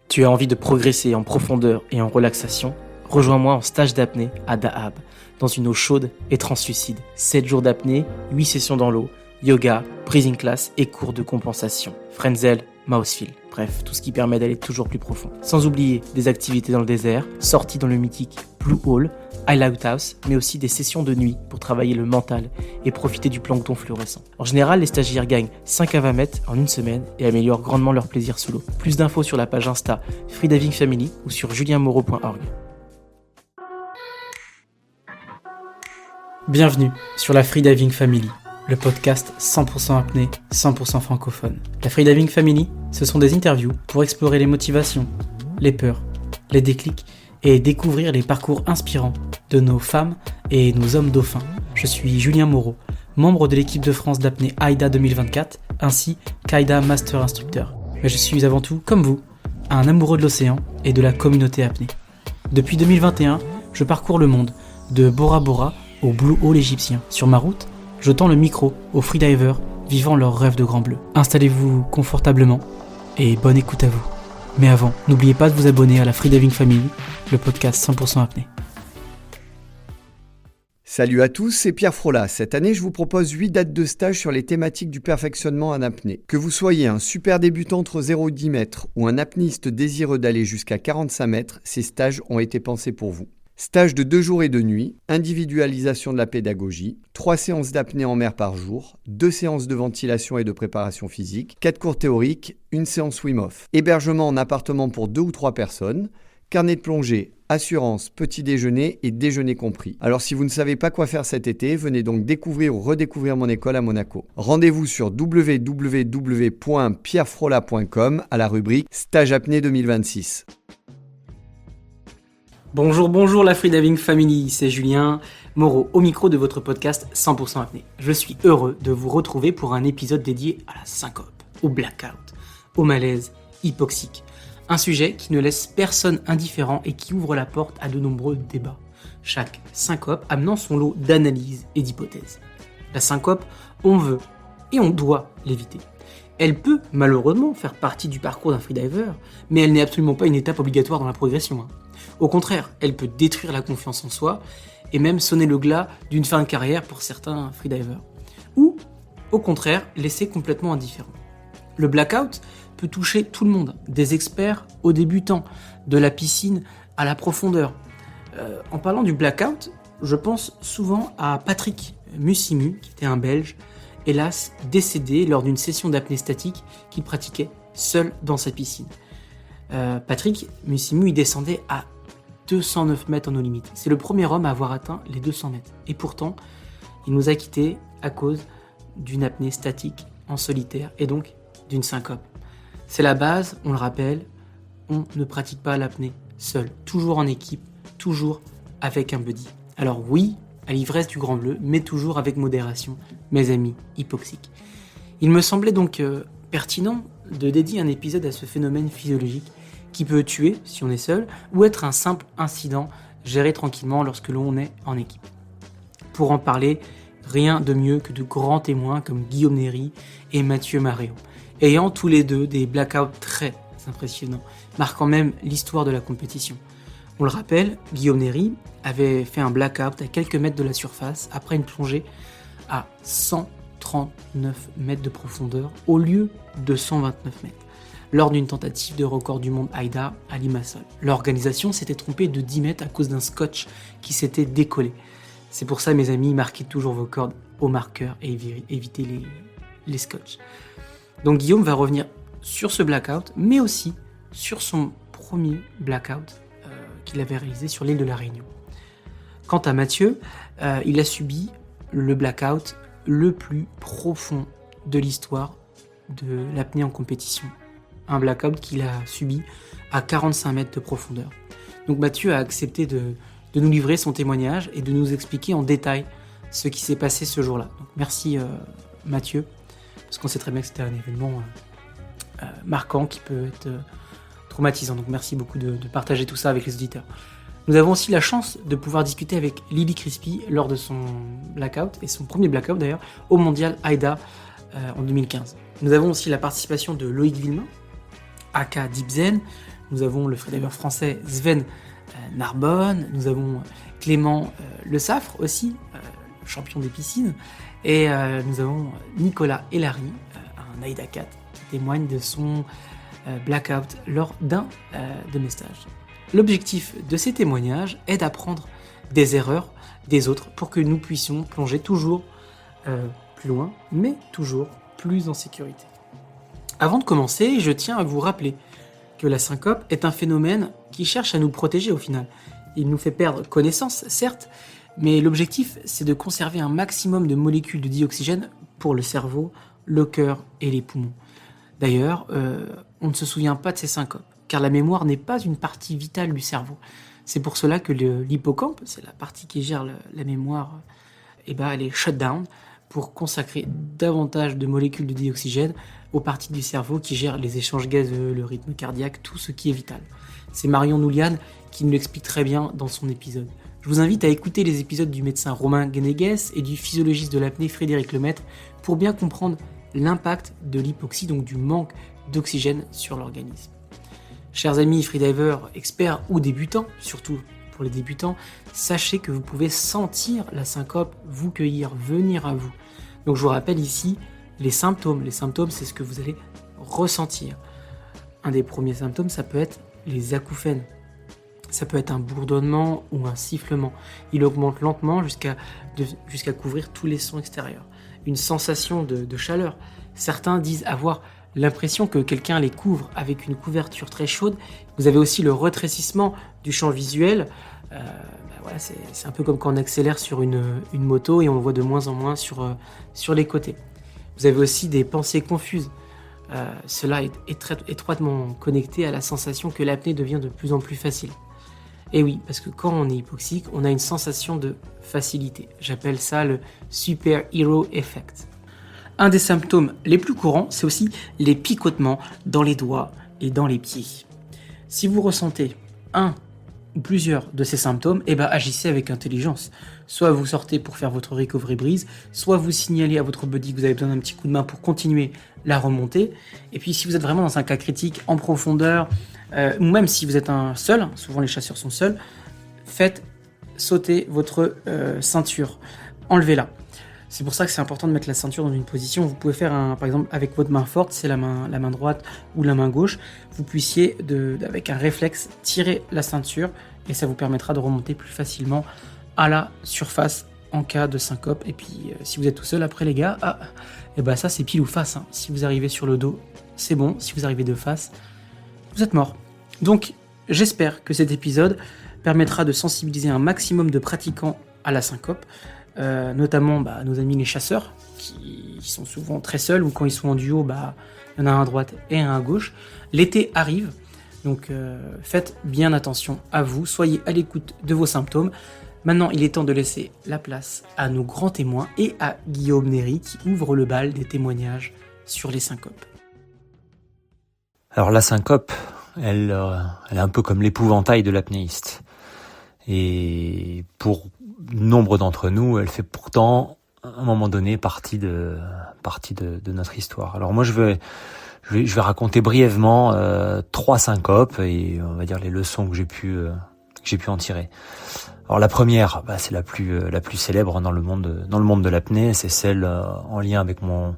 Tu as envie de progresser en profondeur et en relaxation? Rejoins-moi en stage d'apnée à Dahab, dans une eau chaude et translucide. 7 jours d'apnée, 8 sessions dans l'eau, yoga, breathing class et cours de compensation. Frenzel, Mousefeel, bref, tout ce qui permet d'aller toujours plus profond. Sans oublier des activités dans le désert, sorties dans le mythique Blue Hole, Highlight House, mais aussi des sessions de nuit pour travailler le mental et profiter du plancton fluorescent. En général, les stagiaires gagnent 5 à 20 mètres en une semaine et améliorent grandement leur plaisir sous l'eau. Plus d'infos sur la page Insta Freediving Family ou sur julienmoreau.org. Bienvenue sur la Freediving Family, le podcast 100% apnée, 100% francophone. La Freediving Family, ce sont des interviews pour explorer les motivations, les peurs, les déclics et découvrir les parcours inspirants de nos femmes et nos hommes dauphins. Je suis Julien Moreau, membre de l'équipe de France d'apnée AIDA 2024, ainsi qu'AIDA Master Instructeur. Mais je suis avant tout, comme vous, un amoureux de l'océan et de la communauté apnée. Depuis 2021, je parcours le monde, de Bora Bora au Blue Hole égyptien. Sur ma route, je tends le micro aux freedivers vivant leur rêve de grand bleu. Installez-vous confortablement et bonne écoute à vous. Mais avant, n'oubliez pas de vous abonner à la Freediving Family, le podcast 100% apnée. Salut à tous, c'est Pierre Frola. Cette année, je vous propose 8 dates de stage sur les thématiques du perfectionnement en apnée. Que vous soyez un super débutant entre 0 et 10 mètres ou un apnéiste désireux d'aller jusqu'à 45 mètres, ces stages ont été pensés pour vous. Stage de 2 jours et 2 nuits, individualisation de la pédagogie, 3 séances d'apnée en mer par jour, 2 séances de ventilation et de préparation physique, 4 cours théoriques, 1 séance Wim-Hof. Hébergement en appartement pour 2 ou 3 personnes, carnet de plongée, assurance, petit déjeuner et déjeuner compris. Alors si vous ne savez pas quoi faire cet été, venez donc découvrir ou redécouvrir mon école à Monaco. Rendez-vous sur www.pierrefrola.com à la rubrique Stage apnée 2026. Bonjour la Freediving Family, c'est Julien Moreau au micro de votre podcast 100% apnée. Je suis heureux de vous retrouver pour un épisode dédié à la syncope, au blackout, au malaise hypoxique. Un sujet qui ne laisse personne indifférent et qui ouvre la porte à de nombreux débats. Chaque syncope amenant son lot d'analyses et d'hypothèses. La syncope, on veut et on doit l'éviter. Elle peut malheureusement faire partie du parcours d'un freediver, mais elle n'est absolument pas une étape obligatoire dans la progression. Au contraire, elle peut détruire la confiance en soi et même sonner le glas d'une fin de carrière pour certains freedivers. Ou, au contraire, laisser complètement indifférent. Le blackout peut toucher tout le monde, des experts aux débutants, de la piscine à la profondeur. En parlant du blackout, je pense souvent à Patrick Musimu, qui était un Belge, hélas décédé lors d'une session d'apnée statique qu'il pratiquait seul dans sa piscine. Patrick Musimu, il descendait à 209 mètres en eau limite. C'est le premier homme à avoir atteint les 200 mètres. Et pourtant, il nous a quittés à cause d'une apnée statique en solitaire et donc d'une syncope. C'est la base, on le rappelle, on ne pratique pas l'apnée seul, toujours en équipe, toujours avec un buddy. Alors oui, à l'ivresse du grand bleu, mais toujours avec modération, mes amis hypoxiques. Il me semblait donc pertinent de dédier un épisode à ce phénomène physiologique qui peut tuer si on est seul ou être un simple incident géré tranquillement lorsque l'on est en équipe. Pour en parler, rien de mieux que de grands témoins comme Guillaume Néry et Mathieu Maréo, ayant tous les deux des blackouts très impressionnants, marquant même l'histoire de la compétition. On le rappelle, Guillaume Néry avait fait un blackout à quelques mètres de la surface après une plongée à 139 mètres de profondeur au lieu de 129 mètres, lors d'une tentative de record du monde AIDA à Limassol. L'organisation s'était trompée de 10 mètres à cause d'un scotch qui s'était décollé. C'est pour ça, mes amis, marquez toujours vos cordes au marqueur et évitez les scotch. Donc Guillaume va revenir sur ce blackout, mais aussi sur son premier blackout qu'il avait réalisé sur l'île de la Réunion. Quant à Mathieu, il a subi le blackout le plus profond de l'histoire de l'apnée en compétition. Un blackout qu'il a subi à 45 mètres de profondeur. Donc Mathieu a accepté de nous livrer son témoignage et de nous expliquer en détail ce qui s'est passé ce jour-là. Donc merci Mathieu, parce qu'on sait très bien que c'était un événement marquant qui peut être traumatisant. Donc merci beaucoup de partager tout ça avec les auditeurs. Nous avons aussi la chance de pouvoir discuter avec Lily Crispy lors de son blackout, et son premier blackout d'ailleurs, au mondial AIDA en 2015. Nous avons aussi la participation de Loïc Villemain, aka Dibzen, nous avons le freediver français Sven Narbonne, nous avons Clément Le Saffre aussi, champion des piscines, et nous avons Nicolas Hellary, un Aida 4, qui témoigne de son blackout lors d'un de mes stages. L'objectif de ces témoignages est d'apprendre des erreurs des autres pour que nous puissions plonger toujours plus loin, mais toujours plus en sécurité. Avant de commencer, je tiens à vous rappeler que la syncope est un phénomène qui cherche à nous protéger au final. Il nous fait perdre connaissance, certes, mais l'objectif, c'est de conserver un maximum de molécules de dioxygène pour le cerveau, le cœur et les poumons. D'ailleurs, on ne se souvient pas de ces syncopes, car la mémoire n'est pas une partie vitale du cerveau. C'est pour cela que l'hippocampe, c'est la partie qui gère la mémoire, elle est shut down pour consacrer davantage de molécules de dioxygène aux parties du cerveau qui gèrent les échanges gazeux, le rythme cardiaque, tout ce qui est vital. C'est Marion Noulian qui nous l'explique très bien dans son épisode. Je vous invite à écouter les épisodes du médecin Romain Guénéguès et du physiologiste de l'apnée Frédéric Lemaître pour bien comprendre l'impact de l'hypoxie, donc du manque d'oxygène sur l'organisme. Chers amis freedivers, experts ou débutants, surtout pour les débutants, sachez que vous pouvez sentir la syncope vous cueillir, venir à vous. Donc je vous rappelle ici les symptômes. Les symptômes, c'est ce que vous allez ressentir. Un des premiers symptômes, ça peut être les acouphènes. Ça peut être un bourdonnement ou un sifflement. Il augmente lentement jusqu'à couvrir tous les sons extérieurs. Une sensation de chaleur. Certains disent avoir l'impression que quelqu'un les couvre avec une couverture très chaude. Vous avez aussi le rétrécissement du champ visuel. C'est un peu comme quand on accélère sur une moto et on le voit de moins en moins sur les côtés. Vous avez aussi des pensées confuses. Cela est très étroitement connecté à la sensation que l'apnée devient de plus en plus facile. Et oui, parce que quand on est hypoxique, on a une sensation de facilité. J'appelle ça le superhero effect. Un des symptômes les plus courants, c'est aussi les picotements dans les doigts et dans les pieds. Si vous ressentez un ou plusieurs de ces symptômes, agissez avec intelligence. Soit vous sortez pour faire votre recovery breeze, soit vous signalez à votre body que vous avez besoin d'un petit coup de main pour continuer la remontée. Et puis si vous êtes vraiment dans un cas critique, en profondeur, ou même si vous êtes un seul, souvent les chasseurs sont seuls, faites sauter votre ceinture, enlevez-la. C'est pour ça que c'est important de mettre la ceinture dans une position où vous pouvez faire, par exemple, avec votre main forte, c'est la main droite ou la main gauche, vous puissiez, avec un réflexe, tirer la ceinture et ça vous permettra de remonter plus facilement à la surface en cas de syncope. Et puis, si vous êtes tout seul, après les gars, ça c'est pile ou face. Hein. Si vous arrivez sur le dos, c'est bon. Si vous arrivez de face, vous êtes mort. Donc, j'espère que cet épisode permettra de sensibiliser un maximum de pratiquants à la syncope. Notamment nos amis les chasseurs qui sont souvent très seuls ou quand ils sont en duo, il y en a un à droite et un à gauche. L'été arrive, donc faites bien attention à vous, soyez à l'écoute de vos symptômes. Maintenant, il est temps de laisser la place à nos grands témoins et à Guillaume Néry qui ouvre le bal des témoignages sur les syncopes. Alors la syncope, elle est un peu comme l'épouvantail de l'apnéiste. Et pour nombre d'entre nous, elle fait pourtant, à un moment donné, partie de notre histoire. Alors moi, je vais raconter brièvement 3 syncopes et on va dire les leçons que j'ai pu en tirer. Alors la première, c'est la plus célèbre dans le monde de l'apnée, c'est celle en lien avec mon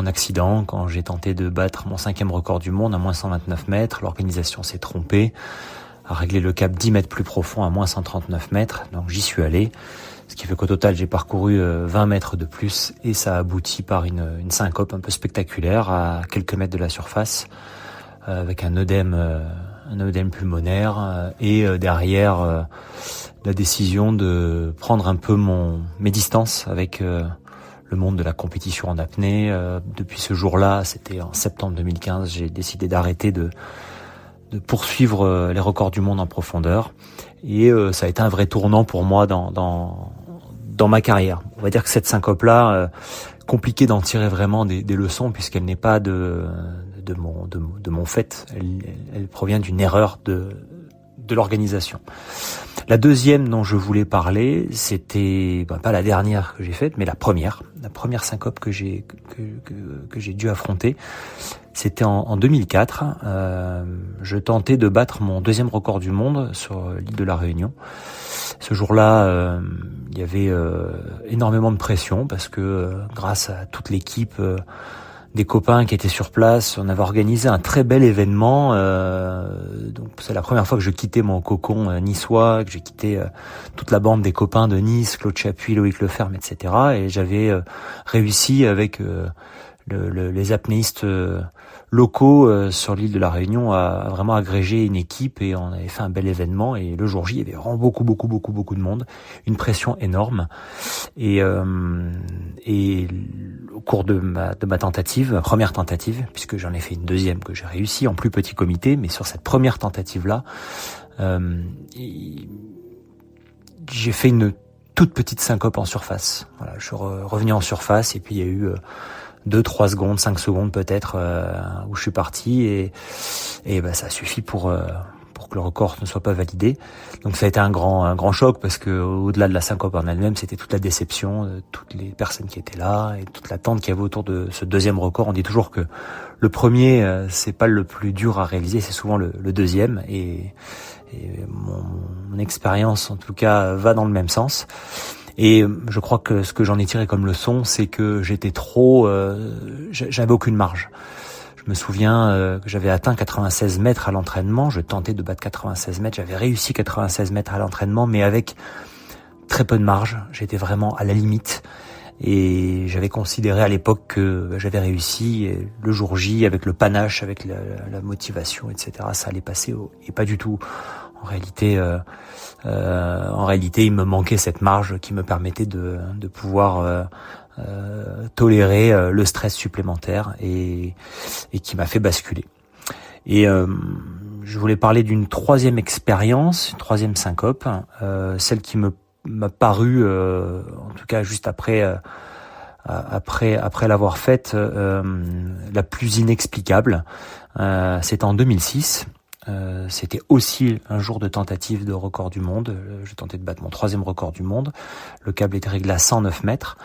accident quand j'ai tenté de battre mon 5e record du monde à moins 129 mètres. L'organisation s'est trompée, a réglé le cap 10 mètres plus profond à moins 139 mètres, donc j'y suis allé. Ce qui fait qu'au total, j'ai parcouru 20 mètres de plus et ça aboutit par une syncope un peu spectaculaire à quelques mètres de la surface, avec un œdème pulmonaire et derrière la décision de prendre un peu mes distances avec le monde de la compétition en apnée. Depuis ce jour-là, c'était en septembre 2015, j'ai décidé d'arrêter de poursuivre les records du monde en profondeur et ça a été un vrai tournant pour moi dans ma carrière. On va dire que cette syncope-là, compliqué d'en tirer vraiment des leçons puisqu'elle n'est pas de mon fait. Elle provient d'une erreur de l'organisation. La deuxième dont je voulais parler, c'était pas la dernière que j'ai faite, mais la première syncope que j'ai dû affronter. C'était en 2004. Je tentais de battre mon deuxième record du monde sur l'île de la Réunion. Ce jour-là, il y avait énormément de pression parce que grâce à toute l'équipe des copains qui étaient sur place, on avait organisé un très bel événement. Donc c'est la première fois que je quittais mon cocon niçois, que j'ai quitté toute la bande des copains de Nice, Claude Chapuis, Loïc Leferme, etc. Et j'avais réussi avec les apnéistes locaux sur l'île de la Réunion à vraiment agréger une équipe, et on avait fait un bel événement. Et le jour J, il y avait vraiment beaucoup de monde, une pression énorme. Et au cours de ma tentative, première tentative, puisque j'en ai fait une deuxième que j'ai réussi en plus petit comité, mais sur cette première tentative-là, j'ai fait une toute petite syncope en surface. Voilà, je suis revenu en surface, et puis il y a eu 2-3 secondes, 5 secondes peut-être où je suis parti, et ça suffit pour que le record ne soit pas validé. Donc ça a été un grand choc, parce que au-delà de la syncope en elle-même, c'était toute la déception de toutes les personnes qui étaient là et toute l'attente qu'il y avait autour de ce deuxième record. On dit toujours que le premier, c'est pas le plus dur à réaliser, c'est souvent le deuxième, et mon expérience en tout cas va dans le même sens. Et je crois que ce que j'en ai tiré comme leçon, c'est que j'étais j'avais aucune marge. Je me souviens que j'avais atteint 96 mètres à l'entraînement, je tentais de battre 96 mètres, j'avais réussi 96 mètres à l'entraînement, mais avec très peu de marge, j'étais vraiment à la limite. Et j'avais considéré à l'époque que j'avais réussi, et le jour J, avec le panache, avec la motivation, etc., ça allait passer, et pas du tout. En réalité, il me manquait cette marge qui me permettait de pouvoir tolérer le stress supplémentaire, et qui m'a fait basculer. Et je voulais parler d'une troisième expérience, une troisième syncope, celle qui m'a paru, en tout cas juste après l'avoir faite, la plus inexplicable. C'était en 2006. C'était aussi un jour de tentative de record du monde. Je tentais de battre mon troisième record du monde. Le câble était réglé à 109 mètres.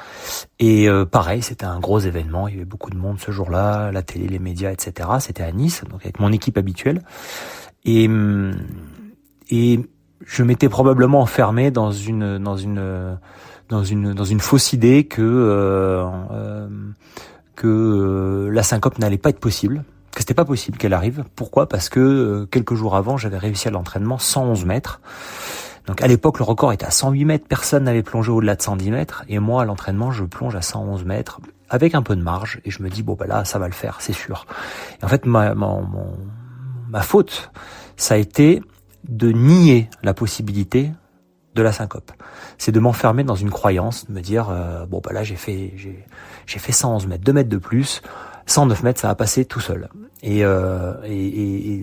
Et pareil, c'était un gros événement. Il y avait beaucoup de monde ce jour-là, la télé, les médias, etc. C'était à Nice, donc avec mon équipe habituelle. Et je m'étais probablement enfermé dans une fausse idée que la syncope n'allait pas être possible. Que c'était pas possible qu'elle arrive. Pourquoi ? Parce que quelques jours avant, j'avais réussi à l'entraînement 111 mètres. Donc à l'époque, le record était à 108 mètres. Personne n'avait plongé au-delà de 110 mètres. Et moi, à l'entraînement, je plonge à 111 mètres avec un peu de marge. Et je me dis, là, ça va le faire, c'est sûr. Et en fait, ma faute, ça a été de nier la possibilité de la syncope. C'est de m'enfermer dans une croyance, de me dire, là, j'ai fait 111 mètres, 2 mètres de plus. 109 mètres, ça va passer tout seul. Et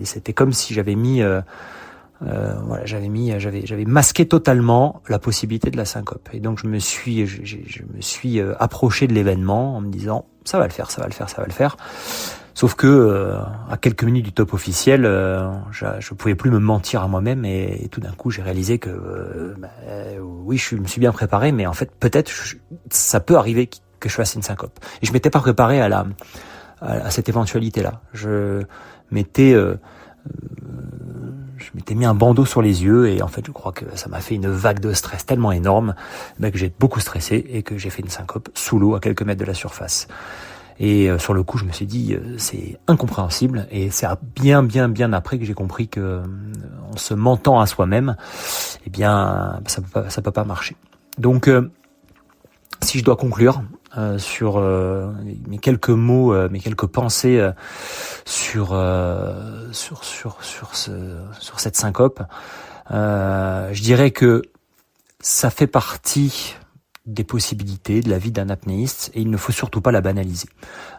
c'était comme si j'avais j'avais masqué totalement la possibilité de la syncope. Et donc je me suis approché de l'événement en me disant ça va le faire. Sauf que à quelques minutes du top officiel, je pouvais plus me mentir à moi-même, et tout d'un coup j'ai réalisé que oui, je me suis bien préparé, mais en fait peut-être ça peut arriver que je fasse une syncope. Et je m'étais pas préparé à cette éventualité-là. Je m'étais mis un bandeau sur les yeux, et en fait je crois que ça m'a fait une vague de stress tellement énorme que j'ai beaucoup stressé et que j'ai fait une syncope sous l'eau à quelques mètres de la surface. Et sur le coup je me suis dit c'est incompréhensible, et c'est bien après que j'ai compris que en se mentant à soi-même, ça peut pas marcher. Donc si je dois conclure sur mes quelques mots, mes quelques pensées sur cette syncope, je dirais que ça fait partie des possibilités de la vie d'un apnéiste, et il ne faut surtout pas la banaliser.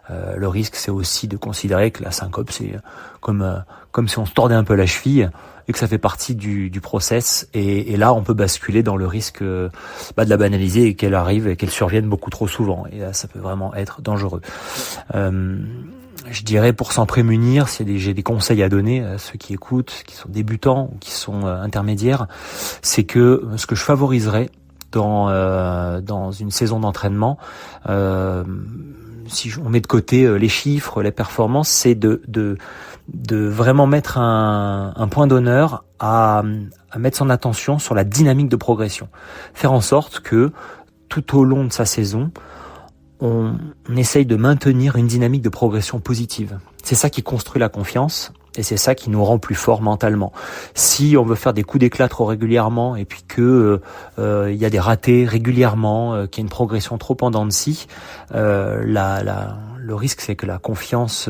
Le risque, c'est aussi de considérer que la syncope, c'est comme si on se tordait un peu la cheville, et que ça fait partie du process, et là on peut basculer dans le risque de la banaliser, et qu'elle arrive et qu'elle survienne beaucoup trop souvent, et là ça peut vraiment être dangereux. je dirais pour s'en prémunir, j'ai des conseils à donner à ceux qui écoutent, qui sont débutants ou qui sont intermédiaires, c'est que ce que je favoriserais dans une saison d'entraînement, si on met de côté les chiffres, les performances, c'est de vraiment mettre un point d'honneur à mettre son attention sur la dynamique de progression. Faire en sorte que tout au long de sa saison, on essaye de maintenir une dynamique de progression positive. C'est ça qui construit la confiance et c'est ça qui nous rend plus forts mentalement. Si on veut faire des coups d'éclat trop régulièrement et puis que y a des ratés régulièrement, qu'il y a une progression trop en dents de scie, le risque c'est que la confiance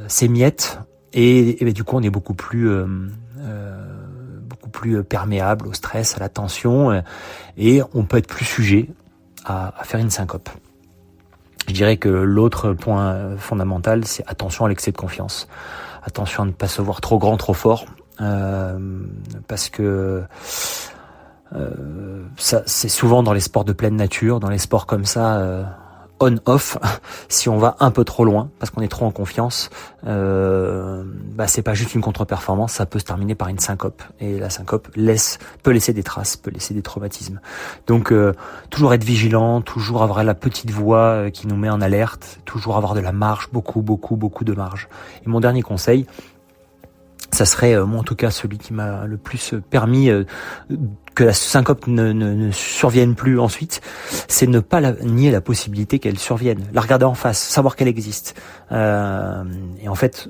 s'émiette et du coup on est beaucoup plus perméable au stress, à la tension et on peut être plus sujet à faire une syncope. Je dirais que l'autre point fondamental, c'est attention à l'excès de confiance. Attention à ne pas se voir trop grand, trop fort, parce que ça, c'est souvent dans les sports de pleine nature, dans les sports comme ça, on-off, si on va un peu trop loin, parce qu'on est trop en confiance, c'est pas juste une contre-performance, ça peut se terminer par une syncope. Et la syncope peut laisser des traces, peut laisser des traumatismes. Donc toujours être vigilant, toujours avoir la petite voix qui nous met en alerte, toujours avoir de la marge, beaucoup de marge. Et mon dernier conseil, ça serait, moi en tout cas, celui qui m'a le plus permis que la syncope ne survienne plus ensuite, c'est ne pas nier la possibilité qu'elle survienne, la regarder en face, savoir qu'elle existe. Et en fait,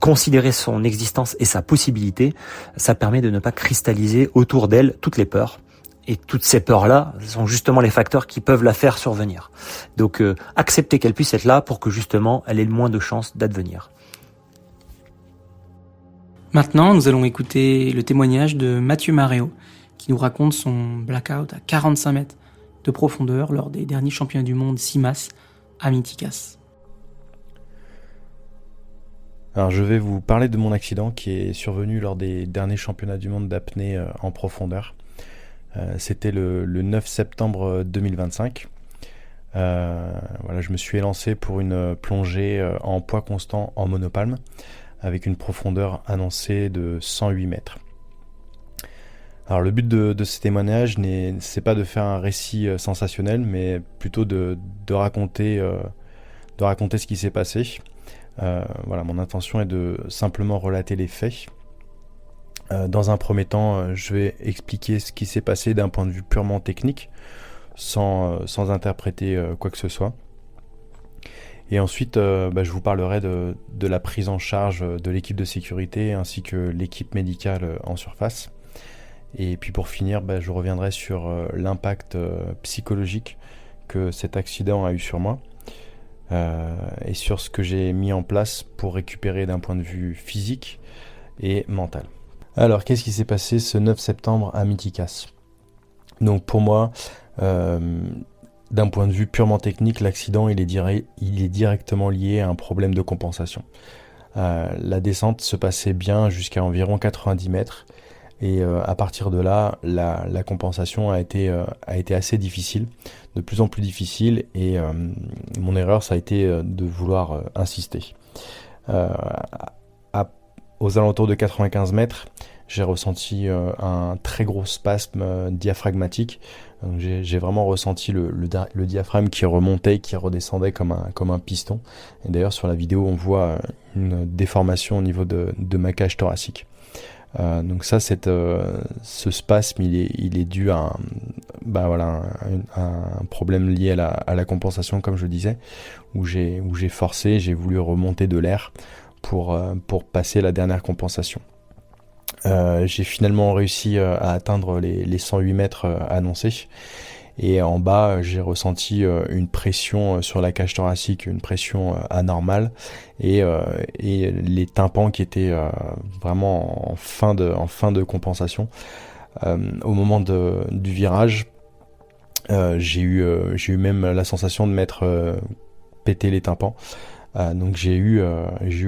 considérer son existence et sa possibilité, ça permet de ne pas cristalliser autour d'elle toutes les peurs. Et toutes ces peurs-là sont justement les facteurs qui peuvent la faire survenir. Donc, accepter qu'elle puisse être là pour que justement, elle ait le moins de chances d'advenir. Maintenant, nous allons écouter le témoignage de Mathieu Maréo, qui nous raconte son blackout à 45 mètres de profondeur lors des derniers championnats du monde CIMAS à Mythicas. Alors je vais vous parler de mon accident qui est survenu lors des derniers championnats du monde d'apnée en profondeur. C'était le 9 septembre 2025. Je me suis élancé pour une plongée en poids constant en monopalme, avec une profondeur annoncée de 108 mètres. Alors le but de ce témoignage, c'est pas de faire un récit sensationnel, mais plutôt de raconter ce qui s'est passé. Mon intention est de simplement relater les faits. Dans un premier temps, je vais expliquer ce qui s'est passé d'un point de vue purement technique, sans interpréter quoi que ce soit. Et ensuite, je vous parlerai de la prise en charge de l'équipe de sécurité ainsi que l'équipe médicale en surface. Et puis pour finir, je reviendrai sur l'impact psychologique que cet accident a eu sur moi et sur ce que j'ai mis en place pour récupérer d'un point de vue physique et mental. Alors, qu'est-ce qui s'est passé ce 9 septembre à Mythicas ? Donc pour moi, d'un point de vue purement technique, l'accident il est directement lié à un problème de compensation. La descente se passait bien jusqu'à environ 90 mètres et à partir de là, la compensation a été assez difficile, de plus en plus difficile et mon erreur ça a été de vouloir insister. Aux alentours de 95 mètres, j'ai ressenti un très gros spasme diaphragmatique. Donc j'ai vraiment ressenti le diaphragme qui remontait, qui redescendait comme un piston. Et d'ailleurs sur la vidéo on voit une déformation au niveau de ma cage thoracique. Donc ça, ce spasme, il est dû à un problème lié à la compensation, comme je le disais, où j'ai forcé, j'ai voulu remonter de l'air pour passer la dernière compensation. J'ai finalement réussi à atteindre les 108 mètres annoncés. Et en bas, j'ai ressenti une pression sur la cage thoracique, une pression anormale, et les tympans qui étaient vraiment en fin de compensation. Au moment du virage, j'ai eu même la sensation de m'être pété les tympans. Donc j'ai eu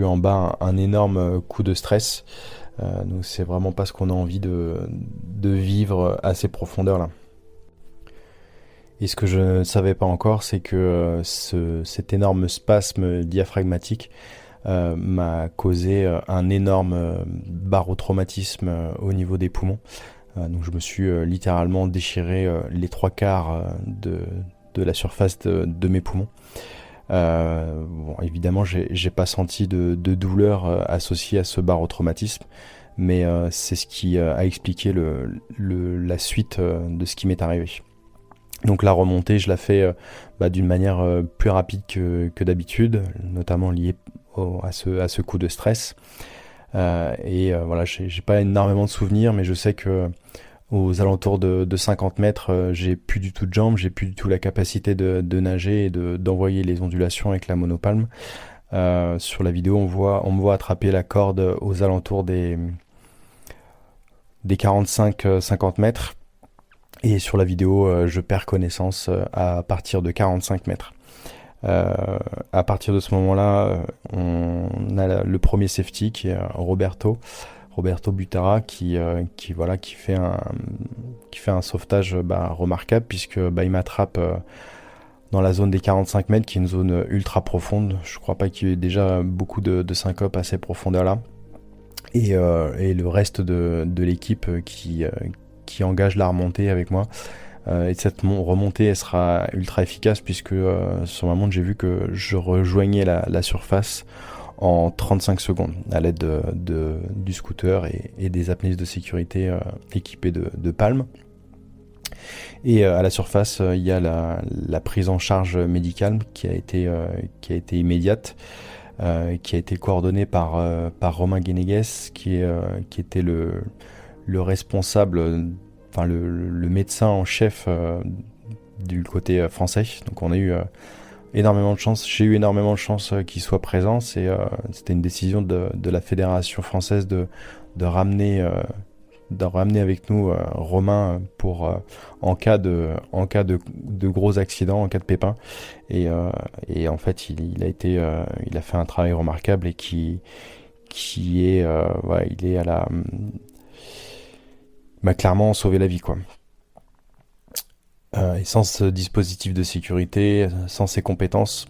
en bas un énorme coup de stress. Donc c'est vraiment pas ce qu'on a envie de vivre à ces profondeurs-là. Et ce que je ne savais pas encore, c'est que cet énorme spasme diaphragmatique m'a causé un énorme barotraumatisme au niveau des poumons. Donc je me suis littéralement déchiré les 3/4 de la surface de mes poumons. Bon, évidemment, j'ai pas senti de douleur associée à ce barotraumatisme, mais c'est ce qui a expliqué la suite de ce qui m'est arrivé. Donc la remontée, je la fais d'une manière plus rapide que d'habitude, notamment liée à ce coup de stress. Voilà, j'ai pas énormément de souvenirs, mais je sais que aux alentours de 50 mètres, j'ai plus du tout de jambes, j'ai plus du tout la capacité de nager et d'envoyer les ondulations avec la monopalme. Sur la vidéo, on me voit attraper la corde aux alentours des 45-50 mètres. Et sur la vidéo, je perds connaissance à partir de 45 mètres. À partir de ce moment-là, on a le premier safety qui est Roberto Butara qui fait un sauvetage remarquable puisque il m'attrape dans la zone des 45 mètres qui est une zone ultra profonde. Je crois pas qu'il y ait déjà beaucoup de syncopes à ces profondeurs-là. Et le reste de l'équipe qui engage la remontée avec moi. Et cette remontée, elle sera ultra efficace puisque sur ma montre, j'ai vu que je rejoignais la surface en 35 secondes à l'aide du scooter et des apnéistes de sécurité équipés de palmes. Et à la surface, il y a la prise en charge médicale qui a été immédiate, qui a été coordonnée par Romain Guénéguès, qui était le responsable, enfin le médecin en chef du côté français. Donc on a eu énormément de chance. J'ai eu énormément de chance qu'il soit présent. C'était une décision de la fédération française de ramener avec nous Romain pour en cas de gros accidents, en cas de pépin. Et en fait, il a fait un travail remarquable et il m'a clairement sauvé la vie, quoi. Et sans ce dispositif de sécurité, sans ces compétences,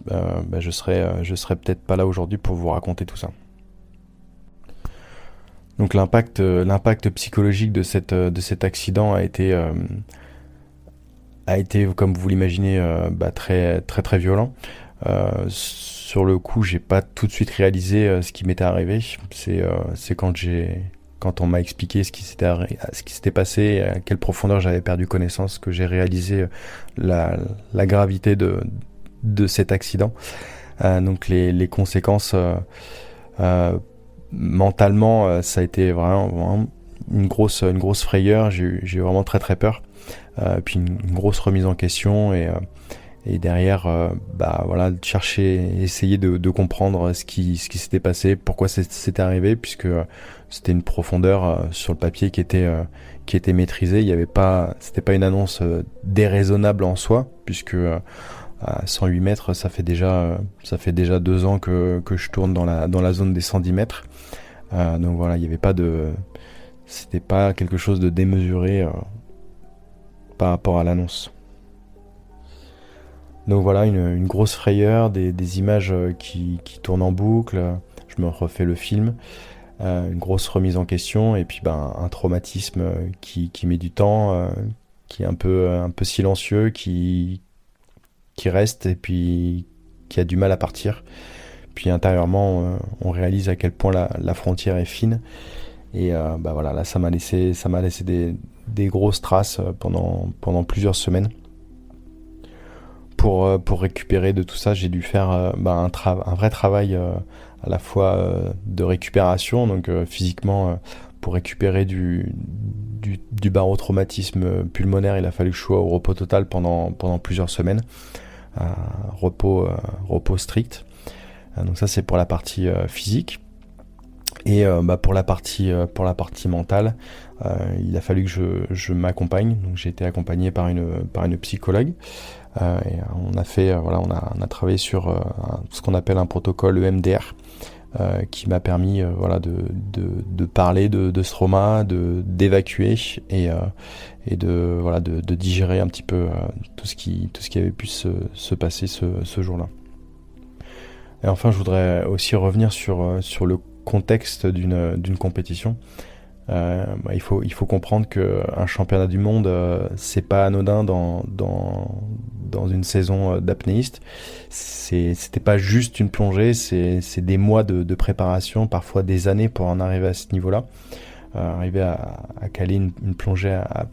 je serais peut-être pas là aujourd'hui pour vous raconter tout ça. Donc l'impact psychologique de cet accident a été, comme vous l'imaginez, très très très violent. Sur le coup, j'ai pas tout de suite réalisé ce qui m'était arrivé. C'est quand on m'a expliqué ce qui s'était passé, à quelle profondeur j'avais perdu connaissance, que j'ai réalisé la gravité de cet accident. Donc les conséquences mentalement, ça a été vraiment une grosse frayeur. J'ai eu vraiment très très peur. Puis une grosse remise en question et derrière essayer de comprendre ce qui s'était passé, pourquoi c'était arrivé, puisque c'était une profondeur sur le papier qui était maîtrisée. C'était pas une annonce déraisonnable en soi, puisque à 108 mètres, ça fait déjà 2 ans que je tourne dans la zone des 110 mètres. Donc voilà, c'était pas quelque chose de démesuré par rapport à l'annonce. Donc voilà, une grosse frayeur, des images qui tournent en boucle. Je me refais le film, une grosse remise en question et puis un traumatisme qui met du temps, qui est un peu silencieux, qui reste et puis qui a du mal à partir. Puis intérieurement, on réalise à quel point la frontière est fine. Et voilà, là ça m'a laissé des grosses traces pendant plusieurs semaines. Pour récupérer de tout ça, j'ai dû faire un vrai travail à la fois de récupération, donc physiquement pour récupérer du barotraumatisme pulmonaire. Il a fallu que je sois au repos total pendant plusieurs semaines, repos strict. Donc ça c'est pour la partie physique. Et pour la partie mentale, il a fallu que je m'accompagne. Donc j'ai été accompagné par une psychologue. Et on a travaillé sur ce qu'on appelle un protocole EMDR, qui m'a permis de parler de ce trauma, d'évacuer et de digérer un petit peu tout ce qui avait pu se passer ce jour-là. Et enfin, je voudrais aussi revenir sur le contexte d'une compétition. Il faut comprendre qu'un championnat du monde, c'est pas anodin dans une saison d'apnéiste. C'était pas juste une plongée, c'est des mois de préparation, parfois des années pour en arriver à ce niveau-là. Arriver à caler une plongée à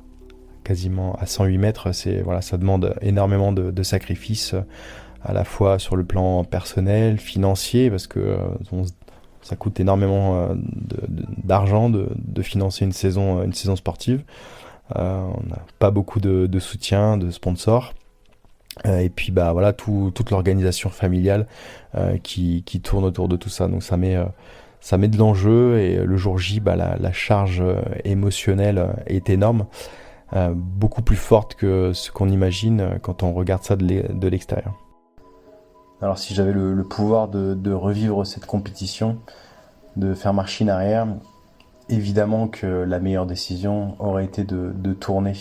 quasiment à 108 mètres, ça demande énormément de sacrifices, à la fois sur le plan personnel, financier, parce que ça coûte énormément d'argent de financer une saison sportive. On n'a pas beaucoup de soutien, de sponsors. Et puis toute l'organisation familiale qui tourne autour de tout ça. Donc ça met de l'enjeu, et le jour J, la charge émotionnelle est énorme, beaucoup plus forte que ce qu'on imagine quand on regarde ça de l'extérieur. Alors si j'avais le pouvoir de revivre cette compétition, de faire machine arrière, évidemment que la meilleure décision aurait été de tourner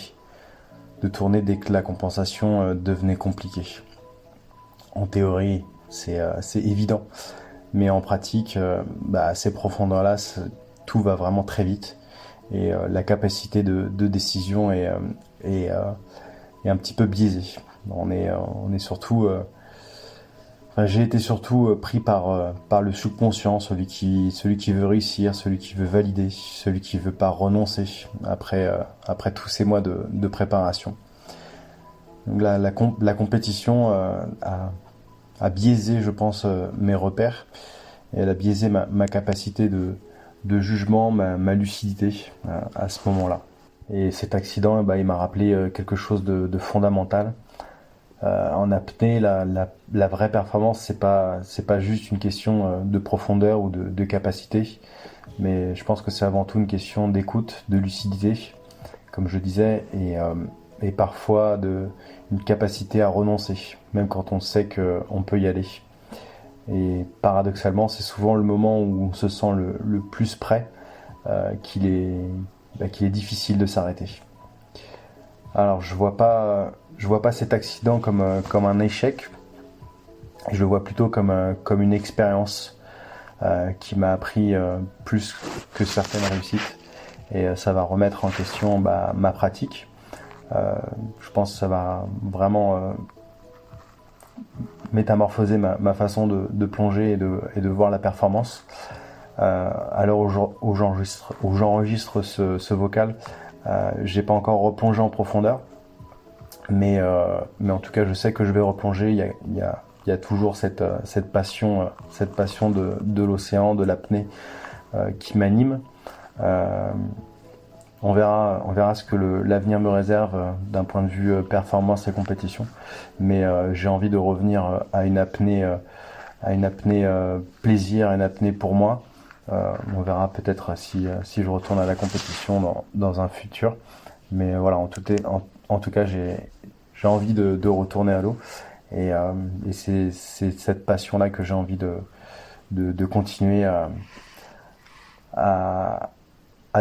dès que la compensation devenait compliquée. En théorie, c'est évident, mais en pratique, à ces profondeurs-là, tout va vraiment très vite, et la capacité de décision est un petit peu biaisée. On est surtout j'ai été surtout pris par le subconscient, celui qui veut réussir, celui qui veut valider, celui qui veut pas renoncer après tous ces mois de préparation. Donc la compétition a biaisé, je pense, mes repères, et elle a biaisé ma capacité de jugement, ma lucidité à ce moment-là. Et cet accident, il m'a rappelé quelque chose de fondamental. En apnée, la vraie performance, c'est pas juste une question de profondeur ou de capacité, mais je pense que c'est avant tout une question d'écoute, de lucidité, comme je disais, et parfois une capacité à renoncer, même quand on sait qu'on peut y aller. Et paradoxalement, c'est souvent le moment où on se sent le plus prêt qu'il est difficile de s'arrêter. Alors je vois pas cet accident comme un échec. Je le vois plutôt comme une expérience qui m'a appris plus que certaines réussites, et ça va remettre en question ma pratique. Je pense que ça va vraiment métamorphoser ma façon de plonger et de voir la performance. À l'heure où j'enregistre ce vocal, j'ai pas encore replongé en profondeur, mais en tout cas je sais que je vais replonger. Il y a toujours cette passion de l'océan, de l'apnée qui m'anime. On verra ce que l'avenir me réserve d'un point de vue performance et compétition, mais j'ai envie de revenir à une apnée plaisir, une apnée pour moi. On verra peut-être si je retourne à la compétition dans un futur, mais voilà, en tout cas j'ai envie de retourner à l'eau, et c'est cette passion là que j'ai envie de continuer à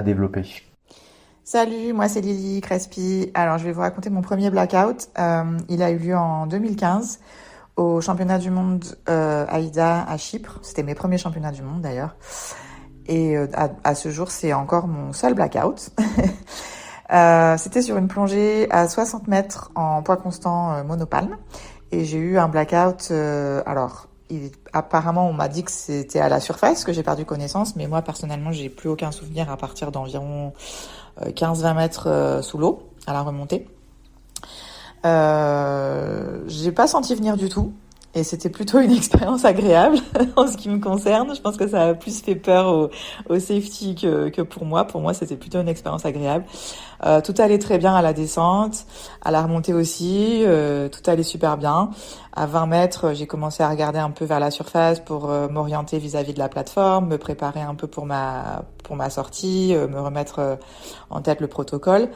développer. Salut, moi c'est Lily Crespi. Alors je vais vous raconter mon premier blackout. Il a eu lieu en 2015 au championnat du monde AIDA à Chypre. C'était mes premiers championnats du monde d'ailleurs. Et à ce jour, c'est encore mon seul blackout. C'était sur une plongée à 60 mètres en poids constant monopalme. Et j'ai eu un blackout. Apparemment, on m'a dit que c'était à la surface que j'ai perdu connaissance. Mais moi, personnellement, j'ai plus aucun souvenir à partir d'environ 15-20 mètres sous l'eau, à la remontée. J'ai pas senti venir du tout. Et c'était plutôt une expérience agréable en ce qui me concerne. Je pense que ça a plus fait peur au safety que pour moi. Pour moi, c'était plutôt une expérience agréable. Tout allait très bien à la descente, à la remontée aussi. Tout allait super bien. À 20 mètres, j'ai commencé à regarder un peu vers la surface pour m'orienter vis-à-vis de la plateforme, me préparer un peu pour ma sortie, me remettre en tête le protocole.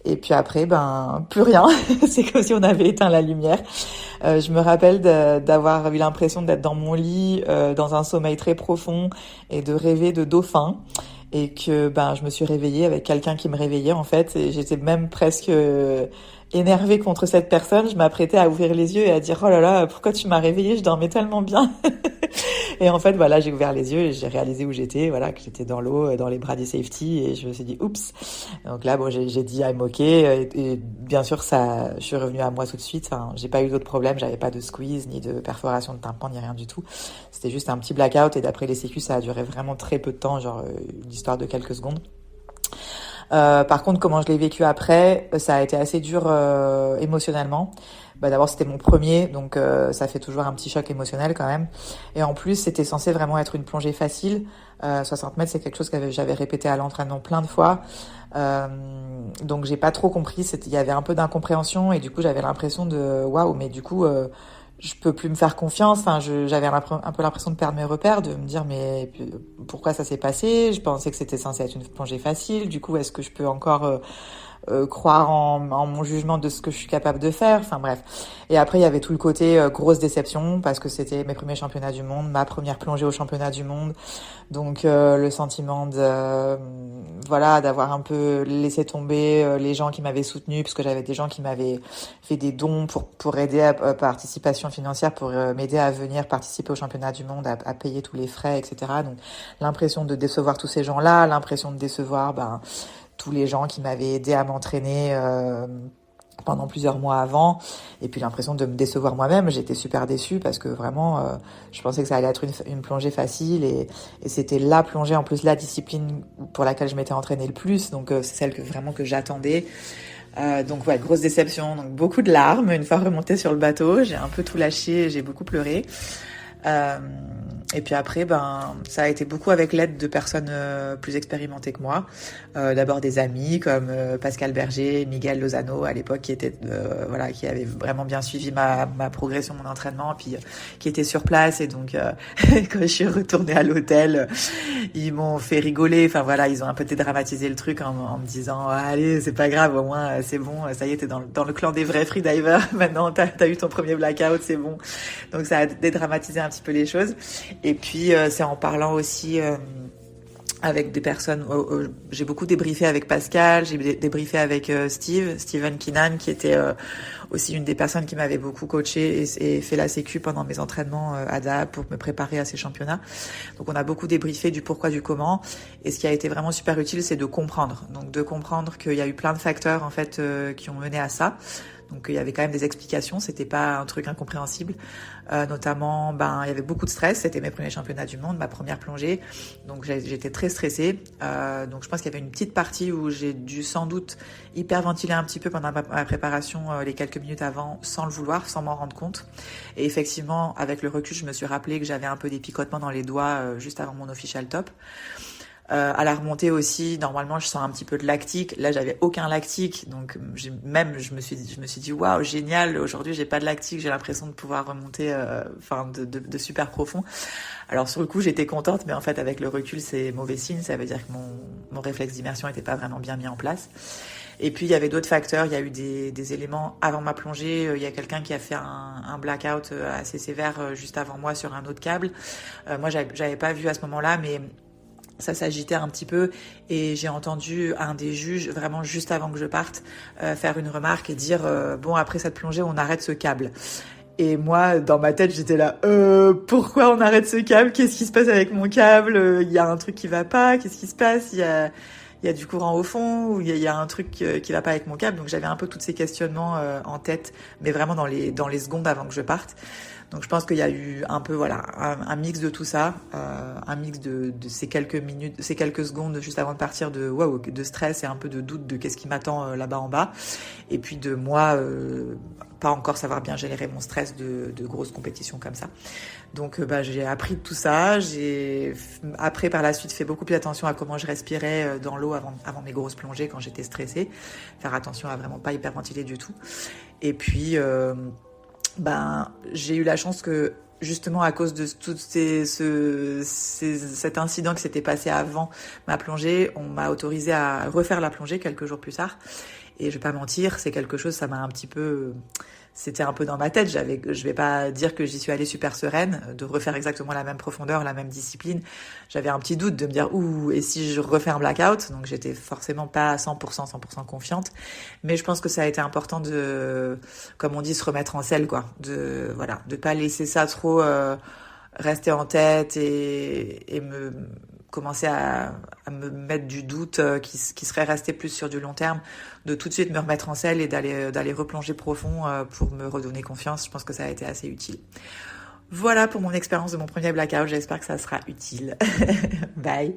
Et puis après, plus rien. C'est comme si on avait éteint la lumière. Je me rappelle d'avoir eu l'impression d'être dans mon lit, dans un sommeil très profond et de rêver de dauphins. Et que je me suis réveillée avec quelqu'un qui me réveillait en fait. Et j'étais même presque énervée contre cette personne. Je m'apprêtais à ouvrir les yeux et à dire oh là là, pourquoi tu m'as réveillée, je dormais tellement bien. Et en fait voilà, j'ai ouvert les yeux et j'ai réalisé où j'étais, voilà, que j'étais dans l'eau, dans les bras du safety, et je me suis dit oups. Donc là j'ai dit I'm okay, et bien sûr je suis revenue à moi tout de suite. Enfin, j'ai pas eu d'autres problèmes, j'avais pas de squeeze ni de perforation de tympan ni rien du tout. C'était juste un petit blackout, et d'après les sécu ça a duré vraiment très peu de temps, genre une histoire de quelques secondes. Par contre, comment je l'ai vécu après, ça a été assez dur émotionnellement. D'abord, c'était mon premier, donc ça fait toujours un petit choc émotionnel quand même. Et en plus, c'était censé vraiment être une plongée facile. 60 mètres, c'est quelque chose que j'avais répété à l'entraînement plein de fois. Donc, j'ai pas trop compris. Il y avait un peu d'incompréhension, et du coup, j'avais l'impression de waouh, mais du coup, je peux plus me faire confiance. Enfin, j'avais un peu l'impression de perdre mes repères, de me dire mais pourquoi ça s'est passé? Je pensais que c'était censé être une plongée facile. Du coup, est-ce que je peux encore croire en mon jugement de ce que je suis capable de faire? Enfin bref. Et après, il y avait tout le côté grosse déception, parce que c'était mes premiers championnats du monde, ma première plongée au championnat du monde. Donc le sentiment de d'avoir un peu laissé tomber les gens qui m'avaient soutenu, parce que j'avais des gens qui m'avaient fait des dons pour aider à participation financière, pour m'aider à venir participer au championnat du monde, à payer tous les frais, etc. Donc l'impression de décevoir tous ces gens-là, l'impression de décevoir tous les gens qui m'avaient aidé à m'entraîner pendant plusieurs mois avant, et puis l'impression de me décevoir moi-même. J'étais super déçue, parce que vraiment je pensais que ça allait être une plongée facile, et c'était la plongée, en plus la discipline pour laquelle je m'étais entraînée le plus, donc c'est celle que j'attendais. Donc ouais, grosse déception, donc beaucoup de larmes. Une fois remontée sur le bateau, j'ai un peu tout lâché, j'ai beaucoup pleuré. Et puis après, ça a été beaucoup avec l'aide de personnes plus expérimentées que moi. D'abord des amis comme Pascal Berger, Miguel Lozano à l'époque, qui étaient qui avaient vraiment bien suivi ma progression, mon entraînement, puis qui étaient sur place. Et donc quand je suis retournée à l'hôtel, ils m'ont fait rigoler. Enfin voilà, ils ont un peu dédramatisé le truc en me disant allez, c'est pas grave, au moins c'est bon, ça y est, t'es dans le clan des vrais freedivers. Maintenant t'as eu ton premier blackout, c'est bon. Donc ça a dédramatisé un petit peu les choses. Et puis c'est en parlant aussi avec des personnes, j'ai beaucoup débriefé avec Pascal, j'ai débriefé avec Steven Keenan, qui était aussi une des personnes qui m'avait beaucoup coaché et fait la sécu pendant mes entraînements à Dahab pour me préparer à ces championnats. Donc on a beaucoup débriefé du pourquoi, du comment, et ce qui a été vraiment super utile, c'est de comprendre. Donc de comprendre qu'il y a eu plein de facteurs en fait qui ont mené à ça. Donc il y avait quand même des explications, c'était pas un truc incompréhensible. Notamment, il y avait beaucoup de stress. C'était mes premiers championnats du monde, ma première plongée, donc j'étais très stressée. Donc je pense qu'il y avait une petite partie où j'ai dû sans doute hyperventiler un petit peu pendant ma préparation les quelques minutes avant, sans le vouloir, sans m'en rendre compte. Et effectivement, avec le recul, je me suis rappelé que j'avais un peu des picotements dans les doigts juste avant mon official top. À la remontée aussi, normalement je sens un petit peu de lactique. Là, j'avais aucun lactique, donc je me suis dit waouh, génial. Aujourd'hui, j'ai pas de lactique, j'ai l'impression de pouvoir remonter, de super profond. Alors sur le coup, j'étais contente, mais en fait, avec le recul, c'est mauvais signe. Ça veut dire que mon réflexe d'immersion était pas vraiment bien mis en place. Et puis il y avait d'autres facteurs. Il y a eu des éléments avant ma plongée. Il y a quelqu'un qui a fait un blackout assez sévère juste avant moi sur un autre câble. Moi, j'avais pas vu à ce moment-là, mais ça s'agitait un petit peu, et j'ai entendu un des juges, vraiment juste avant que je parte, faire une remarque et dire bon, après cette plongée, on arrête ce câble. Et moi, dans ma tête, j'étais là pourquoi on arrête ce câble? Qu'est-ce qui se passe avec mon câble? Il y a un truc qui va pas? Qu'est-ce qui se passe? Il y a du courant au fond, ou il y a un truc qui va pas avec mon câble? Donc j'avais un peu tous ces questionnements en tête, mais vraiment dans les secondes avant que je parte. Donc je pense qu'il y a eu un peu un mix de tout ça, un mix de ces quelques minutes, ces quelques secondes juste avant de partir, de stress et un peu de doute de qu'est-ce qui m'attend là-bas en bas, et puis de moi pas encore savoir bien gérer mon stress de grosses compétitions comme ça. Donc j'ai appris de tout ça. J'ai après par la suite fait beaucoup plus attention à comment je respirais dans l'eau avant mes grosses plongées quand j'étais stressée, faire attention à vraiment pas hyperventiler du tout. Et puis j'ai eu la chance que, justement, à cause de tout cet incident qui s'était passé avant ma plongée, on m'a autorisé à refaire la plongée quelques jours plus tard. Et je vais pas mentir, c'est quelque chose, ça m'a un petit peu... C'était un peu dans ma tête. Je vais pas dire que j'y suis allée super sereine, de refaire exactement la même profondeur, la même discipline. J'avais un petit doute de me dire, et si je refais un blackout? Donc j'étais forcément pas à 100% confiante. Mais je pense que ça a été important de, comme on dit, se remettre en selle, quoi. De pas laisser ça trop, rester en tête et me commencer à me mettre du doute qui serait resté plus sur du long terme, de tout de suite me remettre en selle et d'aller replonger profond pour me redonner confiance. Je pense que ça a été assez utile. Voilà pour mon expérience de mon premier blackout. J'espère que ça sera utile. Bye.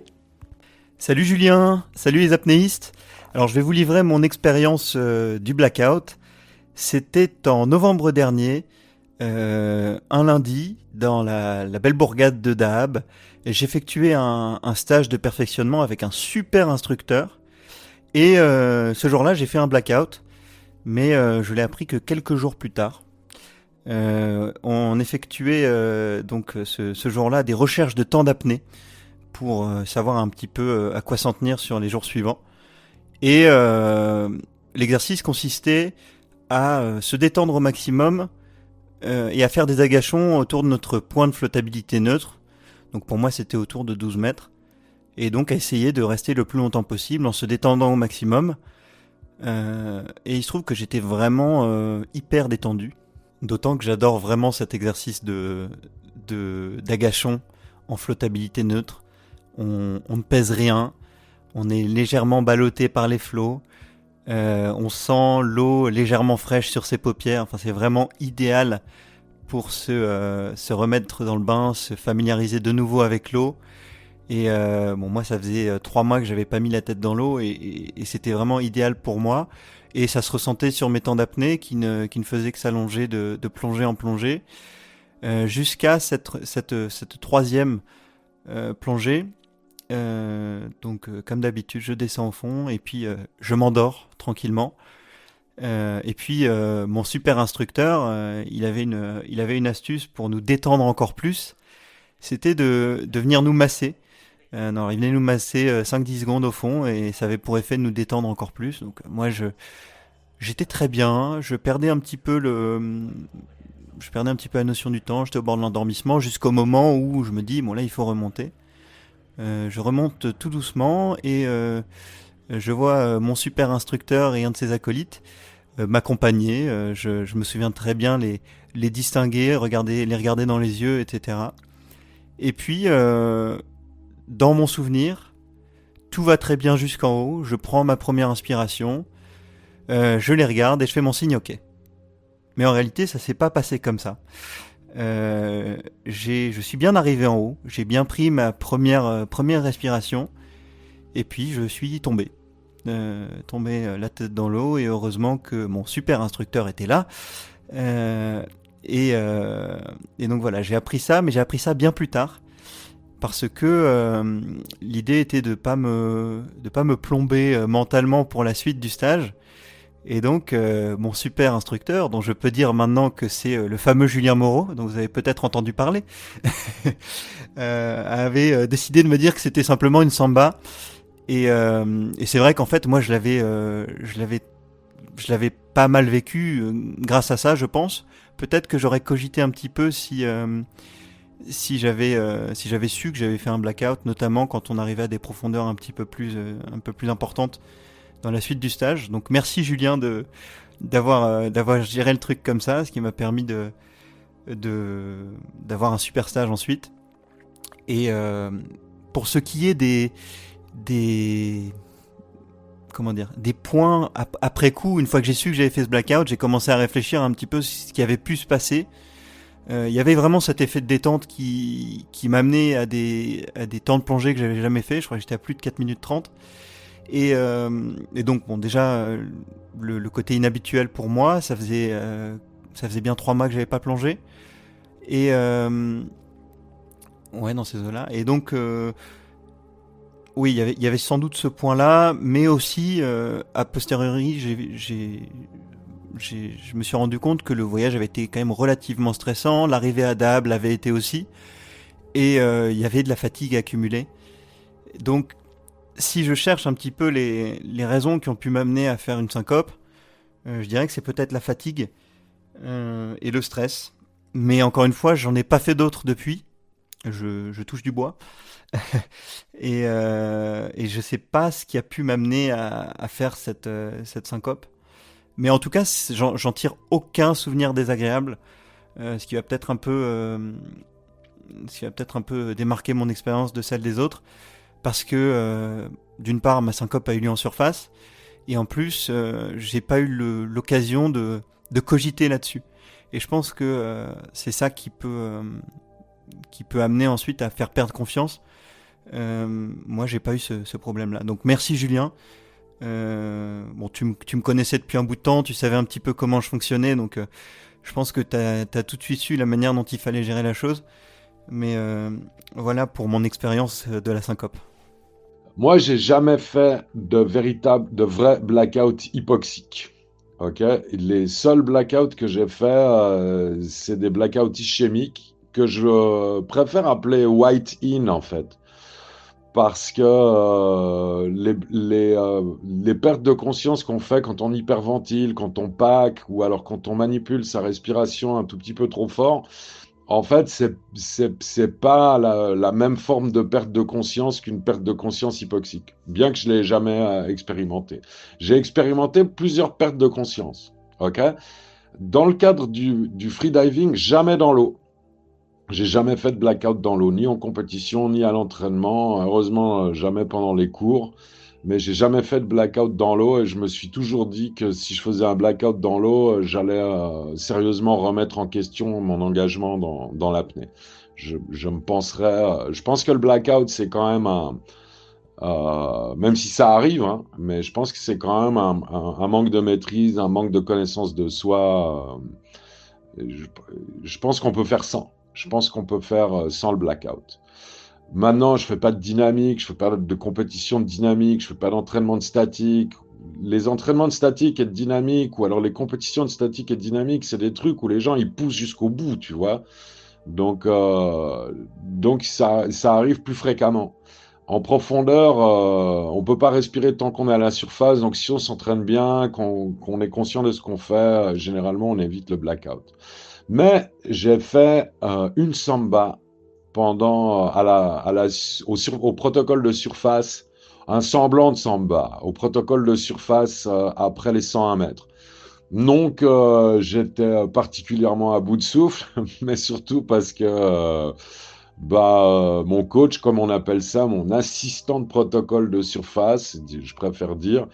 Salut Julien, salut les apnéistes. Alors je vais vous livrer mon expérience du blackout. C'était en novembre dernier, un lundi, dans la belle bourgade de Dahab. Et j'effectuais un stage de perfectionnement avec un super instructeur. Et ce jour-là, j'ai fait un blackout, mais je l'ai appris que quelques jours plus tard. On effectuait donc ce jour-là des recherches de temps d'apnée pour savoir un petit peu à quoi s'en tenir sur les jours suivants. Et l'exercice consistait à se détendre au maximum et à faire des agachons autour de notre point de flottabilité neutre. Donc pour moi, c'était autour de 12 mètres. Et donc à essayer de rester le plus longtemps possible en se détendant au maximum. Et il se trouve que j'étais vraiment hyper détendu. D'autant que j'adore vraiment cet exercice d'agachon en flottabilité neutre. On ne pèse rien. On est légèrement ballotté par les flots. On sent l'eau légèrement fraîche sur ses paupières. Enfin, c'est vraiment idéal pour se remettre dans le bain, se familiariser de nouveau avec l'eau. Et moi, ça faisait 3 mois que j'avais pas mis la tête dans l'eau et c'était vraiment idéal pour moi. Et ça se ressentait sur mes temps d'apnée qui ne faisaient que s'allonger de plongée en plongée jusqu'à cette troisième plongée. Donc, comme d'habitude, je descends au fond et puis je m'endors tranquillement. Et puis mon super instructeur, il avait une astuce pour nous détendre encore plus. C'était de venir nous masser. Il venait nous masser 5-10 secondes au fond et ça avait pour effet de nous détendre encore plus. Donc moi j'étais très bien, je perdais un petit peu la notion du temps, j'étais au bord de l'endormissement jusqu'au moment où je me dis bon là il faut remonter. Je remonte tout doucement et je vois mon super instructeur et un de ses acolytes m'accompagner. Je me souviens très bien les distinguer, les regarder dans les yeux, etc. Et puis dans mon souvenir, tout va très bien jusqu'en haut. Je prends ma première inspiration, je les regarde et je fais mon signe OK. Mais en réalité, ça s'est pas passé comme ça. Je suis bien arrivé en haut, j'ai bien pris ma première respiration, et puis je suis tombé la tête dans l'eau, et heureusement que mon super instructeur était là. Et donc voilà, j'ai appris ça, mais j'ai appris ça bien plus tard. Parce que l'idée était de pas me plomber mentalement pour la suite du stage. Et donc mon super instructeur, dont je peux dire maintenant que c'est le fameux Julien Moreau, dont vous avez peut-être entendu parler, avait décidé de me dire que c'était simplement une samba. Et c'est vrai qu'en fait moi je l'avais pas mal vécu grâce à ça, je pense. Peut-être que j'aurais cogité un petit peu si j'avais su que j'avais fait un blackout, notamment quand on arrivait à des profondeurs un peu plus importantes dans la suite du stage. Donc merci Julien d'avoir géré le truc comme ça, ce qui m'a permis d'avoir un super stage ensuite. Et pour ce qui est des points après coup, une fois que j'ai su que j'avais fait ce blackout, j'ai commencé à réfléchir un petit peu sur ce qui avait pu se passer. Il y avait vraiment cet effet de détente qui m'amenait à des temps de plongée que j'avais jamais fait. Je crois que j'étais à plus de 4 minutes 30. Et donc bon, déjà le côté inhabituel pour moi, ça faisait bien 3 mois que j'avais pas plongé. Et ouais, dans ces eaux-là. Et donc oui, il y avait sans doute ce point-là, mais aussi a posteriori, je me suis rendu compte que le voyage avait été quand même relativement stressant. L'arrivée à Dahab l'avait été aussi, et il y avait de la fatigue accumulée. Donc si je cherche un petit peu les raisons qui ont pu m'amener à faire une syncope, je dirais que c'est peut-être la fatigue et le stress. Mais encore une fois, j'en ai pas fait d'autres depuis. Je touche du bois. Et je sais pas ce qui a pu m'amener à faire cette syncope. Mais en tout cas, j'en tire aucun souvenir désagréable, ce qui va peut-être un peu démarquer mon expérience de celle des autres, parce que d'une part, ma syncope a eu lieu en surface, et en plus, j'ai pas eu l'occasion de cogiter là-dessus. Et je pense que c'est ça qui peut amener ensuite à faire perdre confiance. Moi, j'ai pas eu ce problème-là. Donc, merci Julien. Bon, tu me connaissais depuis un bout de temps, tu savais un petit peu comment je fonctionnais, donc je pense que t'as tout de suite su la manière dont il fallait gérer la chose. Mais voilà pour mon expérience de la syncope. Moi, j'ai jamais fait de vrai blackout hypoxique. Ok, les seuls blackouts que j'ai fait, c'est des blackouts ischémiques que je préfère appeler white in en fait. Parce que les pertes de conscience qu'on fait quand on hyperventile, quand on pack, ou alors quand on manipule sa respiration un tout petit peu trop fort, en fait, c'est pas la même forme de perte de conscience qu'une perte de conscience hypoxique, bien que je l'ai jamais expérimenté. J'ai expérimenté plusieurs pertes de conscience, ok? Dans le cadre du freediving, jamais dans l'eau. J'ai jamais fait de blackout dans l'eau, ni en compétition, ni à l'entraînement. Heureusement, jamais pendant les cours. Mais j'ai jamais fait de blackout dans l'eau et je me suis toujours dit que si je faisais un blackout dans l'eau, j'allais sérieusement remettre en question mon engagement dans l'apnée. Je pense que le blackout, c'est quand même même si ça arrive, hein, mais je pense que c'est quand même un manque de maîtrise, un manque de connaissance de soi. Je pense qu'on peut faire sans. Je pense qu'on peut faire sans le blackout. Maintenant, je fais pas de dynamique, je fais pas de compétition de dynamique, je fais pas d'entraînement de statique. Les entraînements de statique et de dynamique, ou alors les compétitions de statique et de dynamique, c'est des trucs où les gens ils poussent jusqu'au bout, tu vois. Donc ça arrive plus fréquemment. En profondeur, on peut pas respirer tant qu'on est à la surface. Donc si on s'entraîne bien, qu'on est conscient de ce qu'on fait, généralement on évite le blackout. Mais j'ai fait une samba pendant au protocole de surface, un semblant de samba, au protocole de surface après les 101 mètres. Donc j'étais particulièrement à bout de souffle, mais surtout parce que mon coach, comme on appelle ça, mon assistant de protocole de surface, je préfère dire,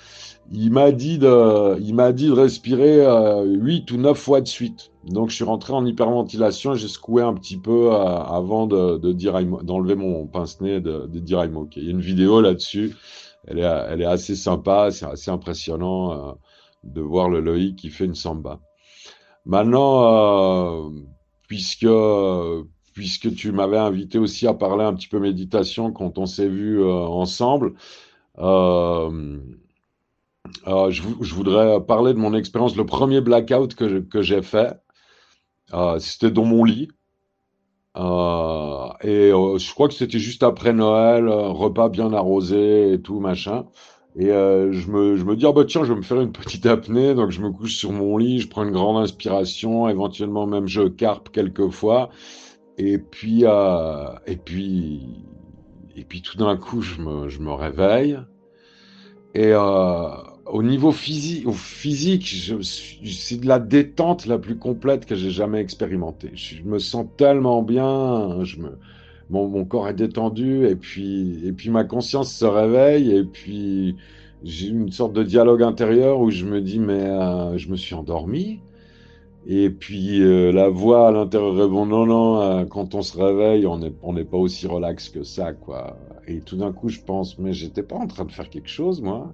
il m'a dit de respirer 8 ou 9 fois de suite. Donc je suis rentré en hyperventilation, j'ai secoué un petit peu avant d'enlever mon pince-nez, de dire I'm OK. Il y a une vidéo là-dessus, elle est assez sympa, c'est assez impressionnant de voir le Loïc qui fait une samba. Maintenant, puisque tu m'avais invité aussi à parler un petit peu méditation quand on s'est vu ensemble, euh, je voudrais parler de mon expérience. Le premier blackout que j'ai fait, c'était dans mon lit. Je crois que c'était juste après Noël, repas bien arrosé et tout, machin. Et je me dis, ah bah tiens, je vais me faire une petite apnée. Donc je me couche sur mon lit, je prends une grande inspiration, éventuellement même je carpe quelques fois. Et puis, tout d'un coup, je me réveille. Et au niveau physique, c'est de la détente la plus complète que j'ai jamais expérimentée. Je me sens tellement bien, mon corps est détendu, et puis ma conscience se réveille, et puis j'ai une sorte de dialogue intérieur où je me dis, mais je me suis endormi. Et puis la voix à l'intérieur répond, non, non, quand on se réveille, on n'est pas aussi relax que ça, quoi. Et tout d'un coup, je pense, mais j'étais pas en train de faire quelque chose, moi.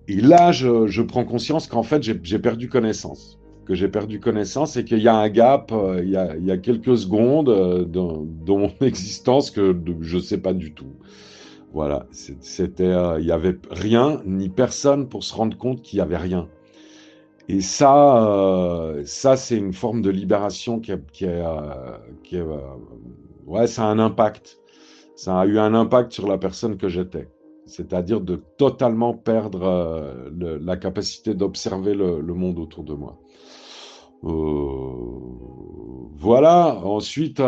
Et là, je prends conscience qu'en fait, j'ai perdu connaissance. Que j'ai perdu connaissance et qu'il y a un gap, il y a quelques secondes dans mon existence que je sais pas du tout. Voilà, il y avait rien ni personne pour se rendre compte qu'il y avait rien. Et ça, c'est une forme de libération ouais, ça a un impact. Ça a eu un impact sur la personne que j'étais. c'est-à-dire de totalement perdre la capacité d'observer le monde autour de moi. Voilà. Ensuite,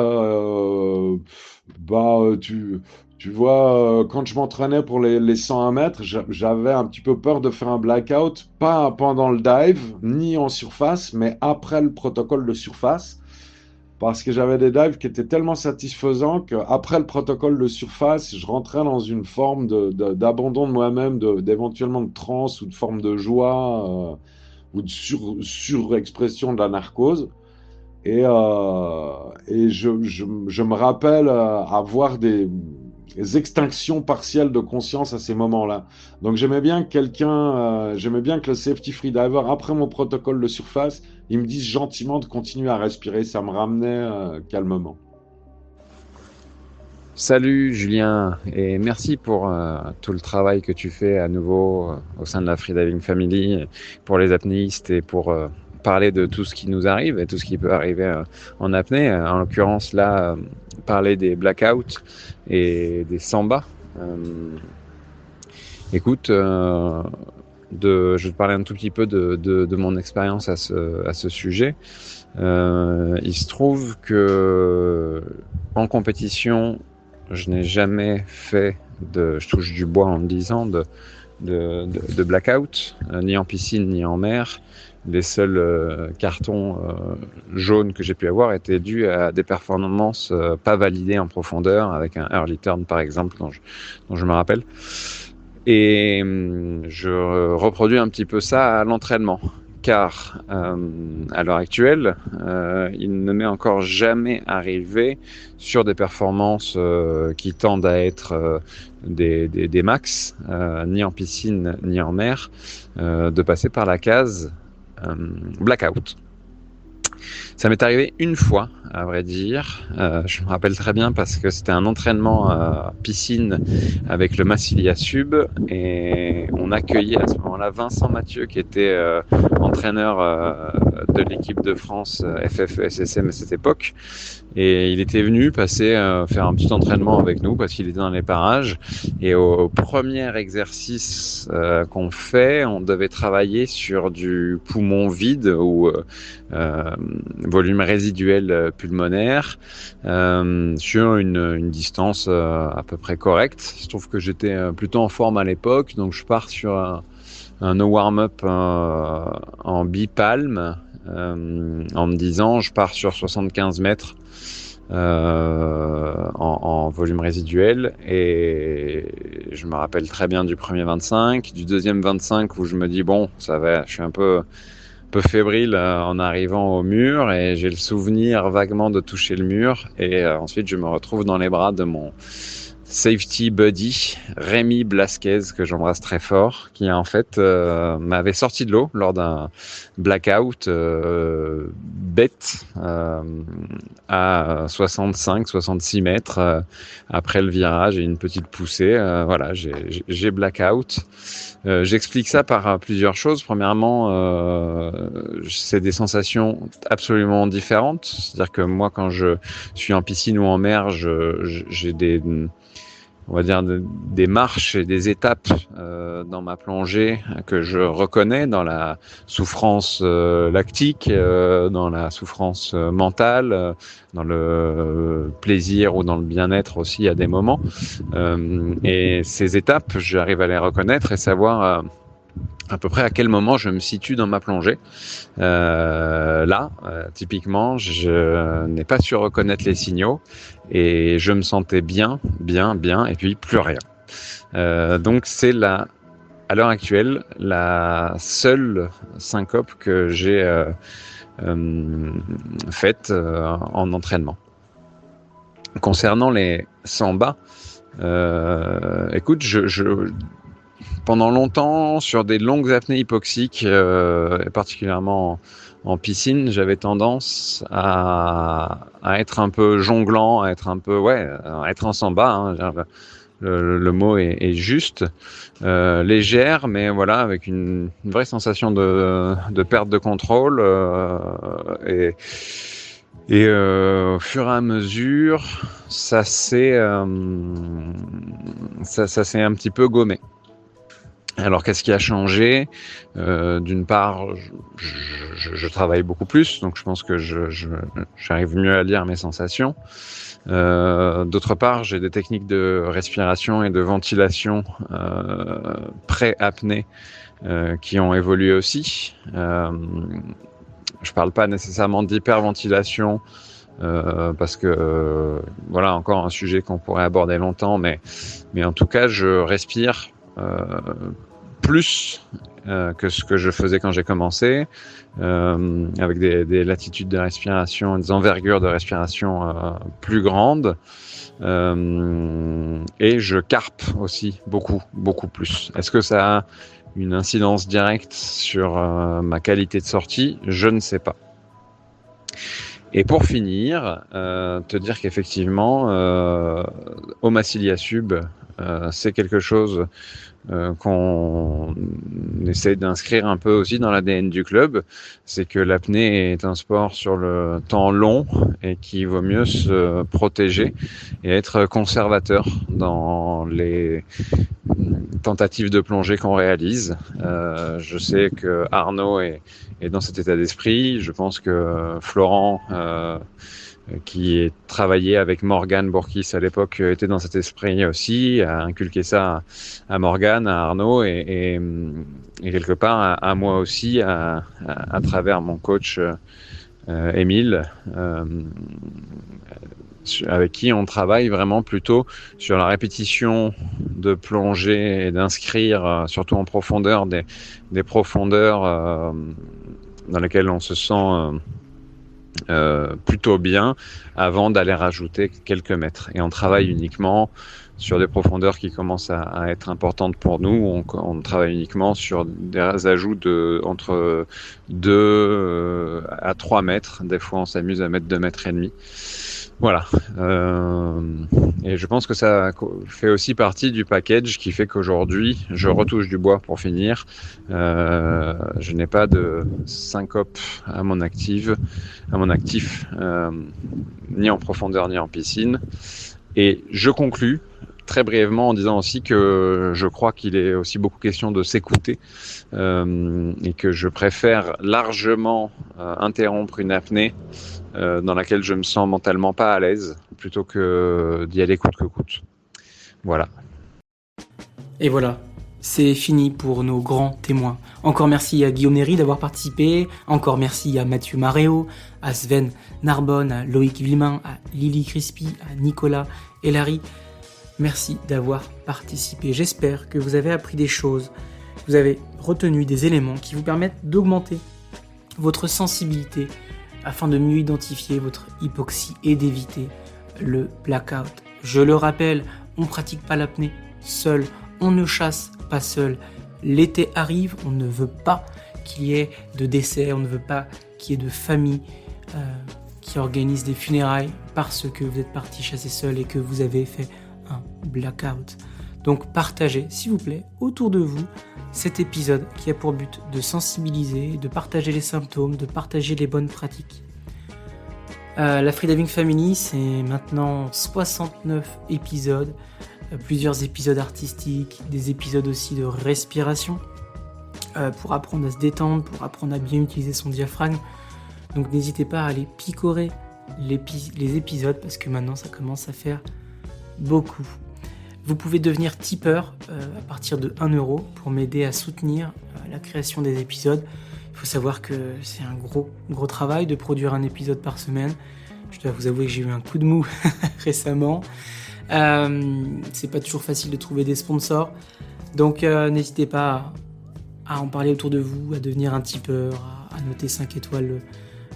tu vois, quand je m'entraînais pour les 101 mètres, j'avais un petit peu peur de faire un blackout, pas pendant le dive, ni en surface, mais après le protocole de surface. Parce que j'avais des dives qui étaient tellement satisfaisants qu'après le protocole de surface, je rentrais dans une forme d'abandon de moi-même, d'éventuellement de transe ou de forme de joie ou de surexpression de la narcose. Et je me rappelle avoir des extinctions partielles de conscience à ces moments-là. Donc j'aimais bien que le safety freediver, après mon protocole de surface, il me dise gentiment de continuer à respirer. Ça me ramenait calmement. Salut Julien, et merci pour tout le travail que tu fais à nouveau au sein de la Freediving Family pour les apnéistes et pour parler de tout ce qui nous arrive et tout ce qui peut arriver en apnée. En l'occurrence là, parler des blackouts et des sambas. Écoute, je vais te parler un tout petit peu de mon expérience à ce sujet. Il se trouve que en compétition, je n'ai jamais fait je touche du bois en me disant, de blackout, ni en piscine ni en mer. Les seuls cartons jaunes que j'ai pu avoir étaient dus à des performances pas validées en profondeur, avec un early turn par exemple, dont je me rappelle. Et je reproduis un petit peu ça à l'entraînement. Car à l'heure actuelle, il ne m'est encore jamais arrivé sur des performances qui tendent à être des max, ni en piscine ni en mer, de passer par la case blackout. Ça m'est arrivé une fois, à vrai dire. Je me rappelle très bien parce que c'était un entraînement piscine avec le Massilia Sub et on accueillait à ce moment-là Vincent Mathieu qui était entraîneur de l'équipe de France FF-SSM à cette époque. Et il était venu passer faire un petit entraînement avec nous parce qu'il était dans les parages. Et au premier exercice qu'on fait, on devait travailler sur du poumon vide ou volume résiduel pulmonaire sur une distance à peu près correcte. Il se trouve que j'étais plutôt en forme à l'époque, donc je pars sur un no warm-up en bipalme en me disant je pars sur 75 mètres en volume résiduel, et je me rappelle très bien du premier 25, du deuxième 25 où je me dis bon ça va, je suis un peu fébrile en arrivant au mur et j'ai le souvenir vaguement de toucher le mur, et ensuite je me retrouve dans les bras de mon safety buddy Rémi Blasquez, que j'embrasse très fort, qui en fait m'avait sorti de l'eau lors d'un blackout bête à 65-66 mètres après le virage et une petite poussée. Voilà, j'ai blackout. J'explique ça par plusieurs choses. Premièrement, c'est des sensations absolument différentes. C'est-à-dire que moi, quand je suis en piscine ou en mer, j'ai on va dire des marches et des étapes dans ma plongée que je reconnais, dans la souffrance lactique, dans la souffrance mentale, dans le plaisir ou dans le bien-être aussi à des moments. Et ces étapes, j'arrive à les reconnaître et savoir à peu près à quel moment je me situe dans ma plongée. Là, typiquement, je n'ai pas su reconnaître les signaux et je me sentais bien, et puis plus rien. Donc c'est à l'heure actuelle, la seule syncope que j'ai faite en entraînement. Concernant les sambas, écoute, pendant longtemps, sur des longues apnées hypoxiques, et particulièrement en piscine, j'avais tendance à être un peu jonglant, à être un peu, à être en samba, hein, le mot est juste, légère, mais voilà, avec une vraie sensation de perte de contrôle, et Et au fur et à mesure, ça s'est un petit peu gommé. Alors qu'est-ce qui a changé? D'une part, je travaille beaucoup plus, donc je pense que j'arrive mieux à lire mes sensations. D'autre part, j'ai des techniques de respiration et de ventilation pré-apnée qui ont évolué aussi. Je parle pas nécessairement d'hyperventilation parce que voilà, encore un sujet qu'on pourrait aborder longtemps, mais en tout cas, je respire plus que ce que je faisais quand j'ai commencé, avec des latitudes de respiration, des envergures de respiration plus grandes. Et je carpe aussi beaucoup plus. Est-ce que ça a une incidence directe sur ma qualité de sortie? Je ne sais pas. Et pour finir, te dire qu'effectivement, Omacilia Sub, c'est quelque chose qu'on essaie d'inscrire un peu aussi dans l'ADN du club. C'est que l'apnée est un sport sur le temps long et qu'il vaut mieux se protéger et être conservateur dans les tentatives de plongée qu'on réalise. Je sais que Arnaud est dans cet état d'esprit. Je pense que Florent, qui est travaillé avec Morgane Bourkis à l'époque, était dans cet esprit aussi, a inculqué ça à Morgane, à Arnaud et quelque part à moi aussi à travers mon coach Émile, avec qui on travaille vraiment plutôt sur la répétition de plonger et d'inscrire, surtout en profondeur, des profondeurs dans lesquelles on se sent plutôt bien avant d'aller rajouter quelques mètres. Et on travaille uniquement sur des profondeurs qui commencent à être importantes pour nous. On travaille uniquement sur des ajouts entre 2 à 3 mètres. Des fois, on s'amuse à mettre 2 mètres et demi. Voilà. Et je pense que ça fait aussi partie du package qui fait qu'aujourd'hui, je retouche du bois pour finir. Je n'ai pas de syncope à mon actif, ni en profondeur ni en piscine. Et je conclus très brièvement en disant aussi que je crois qu'il est aussi beaucoup question de s'écouter et que je préfère largement interrompre une apnée dans laquelle je me sens mentalement pas à l'aise plutôt que d'y aller coûte que coûte. Voilà. Et voilà, c'est fini pour nos grands témoins. Encore merci à Guillaume Néry d'avoir participé, encore merci à Mathieu Maréo, à Sven Narbonne, à Loïc Villemin, à Lily Crispy, à Nicolas et Larry. Merci d'avoir participé. J'espère que vous avez appris des choses, que vous avez retenu des éléments qui vous permettent d'augmenter votre sensibilité afin de mieux identifier votre hypoxie et d'éviter le blackout. Je le rappelle, on ne pratique pas l'apnée seul, on ne chasse pas seul. L'été arrive, on ne veut pas qu'il y ait de décès, on ne veut pas qu'il y ait de familles qui organisent des funérailles parce que vous êtes parti chasser seul et que vous avez fait un blackout. Donc partagez, s'il vous plaît, autour de vous cet épisode qui a pour but de sensibiliser, de partager les symptômes, de partager les bonnes pratiques. La Freediving Family, c'est maintenant 69 épisodes, plusieurs épisodes artistiques, des épisodes aussi de respiration, pour apprendre à se détendre, pour apprendre à bien utiliser son diaphragme. Donc n'hésitez pas à aller picorer les épisodes parce que maintenant ça commence à faire beaucoup. Vous pouvez devenir tipeur à partir de 1 € pour m'aider à soutenir la création des épisodes. Il faut savoir que c'est un gros travail de produire un épisode par semaine. Je dois vous avouer que j'ai eu un coup de mou récemment. C'est pas toujours facile de trouver des sponsors. Donc n'hésitez pas à en parler autour de vous, à devenir un tipeur, à noter 5 étoiles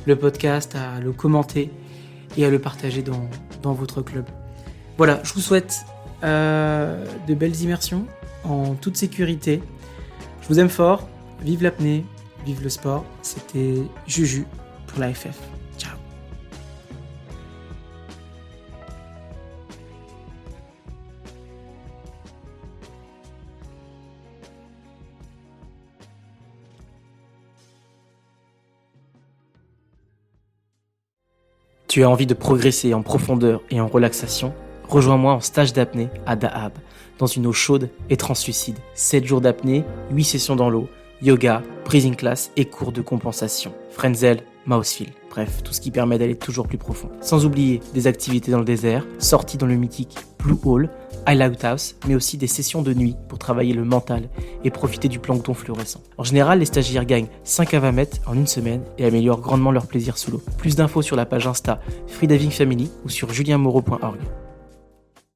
le podcast, à le commenter et à le partager dans votre club. Voilà, je vous souhaite de belles immersions en toute sécurité. Je vous aime fort, vive l'apnée, vive le sport. C'était Juju pour la FF. Ciao. Tu as envie de progresser en profondeur et en relaxation? Rejoins-moi en stage d'apnée à Dahab, dans une eau chaude et translucide. 7 jours d'apnée, 8 sessions dans l'eau, yoga, breathing class et cours de compensation. Frenzel, Mousefeel. Bref, tout ce qui permet d'aller toujours plus profond. Sans oublier des activités dans le désert, sorties dans le mythique Blue Hole, Highlight House, mais aussi des sessions de nuit pour travailler le mental et profiter du plancton fluorescent. En général, les stagiaires gagnent 5 à 20 mètres en une semaine et améliorent grandement leur plaisir sous l'eau. Plus d'infos sur la page Insta Freediving Family ou sur julienmoreau.org.